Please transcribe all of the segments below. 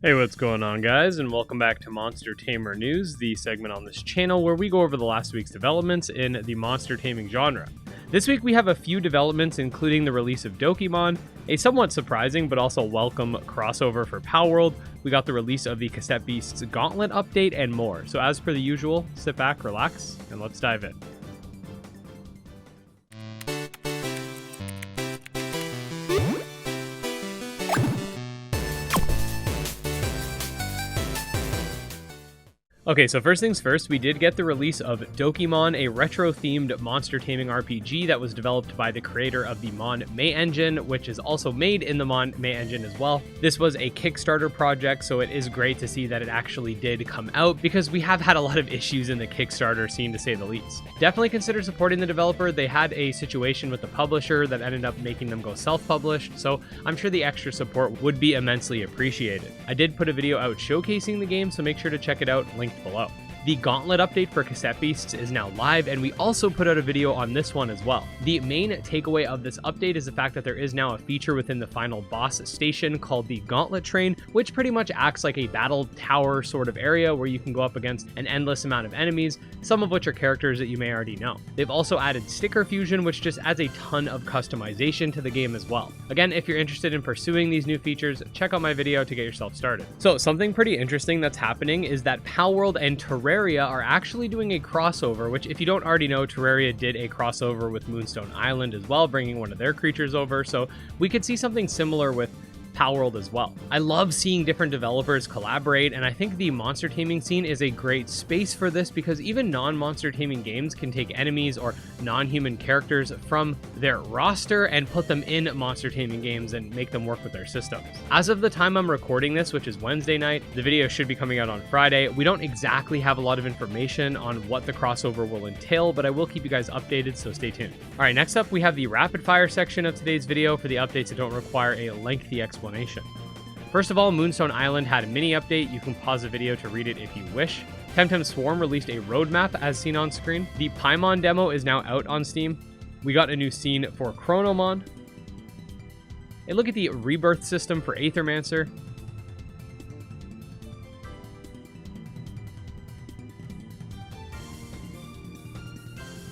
Hey, what's going on, guys, and welcome back to Monster Tamer News, the segment on this channel where we go over the last week's developments in the monster taming genre. This week we have a few developments, including the release of Dokimon, a somewhat surprising but also welcome crossover for Palworld. We got the release of the Cassette Beasts Gauntlet update and more. So as per the usual, sit back, relax, and let's dive in. Okay, so first things first, we did get the release of Dokimon, a retro-themed monster taming RPG that was developed by the creator of the Mon May engine, which is also made in the Mon May engine as well. This was a Kickstarter project, so it is great to see that it actually did come out, because we have had a lot of issues in the Kickstarter scene, to say the least. Definitely consider supporting the developer. They had a situation with the publisher that ended up making them go self-published, so I'm sure the extra support would be immensely appreciated. I did put a video out showcasing the game, so make sure to check it out, linked below. The Gauntlet update for Cassette Beasts is now live, and we also put out a video on this one as well. The main takeaway of this update is the fact that there is now a feature within the final boss station called the Gauntlet Train, which pretty much acts like a battle tower sort of area where you can go up against an endless amount of enemies, some of which are characters that you may already know. They've also added sticker fusion, which just adds a ton of customization to the game as well. Again, if you're interested in pursuing these new features, check out my video to get yourself started. So something pretty interesting that's happening is that Palworld and Terraria are actually doing a crossover, which if you don't already know, Terraria did a crossover with Moonstone Island as well, bringing one of their creatures over, so we could see something similar with Palworld as well. I love seeing different developers collaborate, and I think the monster taming scene is a great space for this, because even non-monster taming games can take enemies or non-human characters from their roster and put them in monster taming games and make them work with their systems. As of the time I'm recording this, which is Wednesday night, the video should be coming out on Friday. We don't exactly have a lot of information on what the crossover will entail, but I will keep you guys updated, so stay tuned. All right, next up we have the rapid fire section of today's video for the updates that don't require a lengthy explanation. First of all, Moonstone Island had a mini update. You can pause the video to read it if you wish. Temtem Swarm released a roadmap as seen on screen. The Paimon demo is now out on Steam. We got a new scene for Chronomon. A look at the rebirth system for Aethermancer.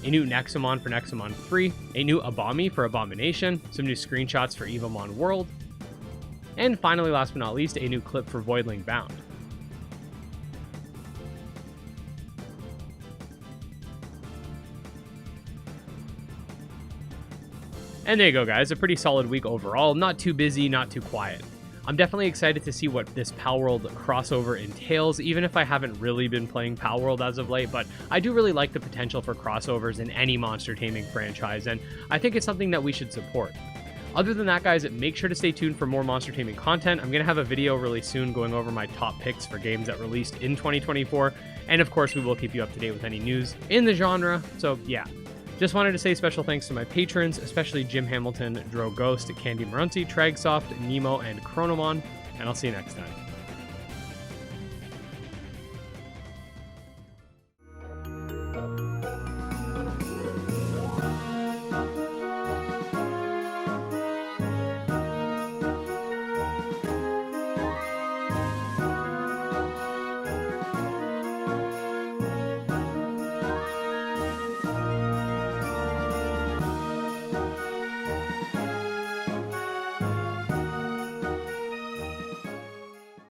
A new Nexomon for Nexomon 3. A new Upoming for Abomination. Some new screenshots for Upoming World. And finally, last but not least, a new clip for Voidling Bound. And there you go, guys. A pretty solid week overall. Not too busy, not too quiet. I'm definitely excited to see what this Palworld crossover entails, even if I haven't really been playing Palworld as of late, but I do really like the potential for crossovers in any monster taming franchise, and I think it's something that we should support. Other than that, guys, make sure to stay tuned for more monster taming content. I'm going to have a video really soon going over my top picks for games that released in 2024. And of course, we will keep you up to date with any news in the genre. So yeah, just wanted to say special thanks to my patrons, especially Jim Hamilton, Dro Ghost, Candy Morency, TragSoft, Nemo, and Chronomon. And I'll see you next time.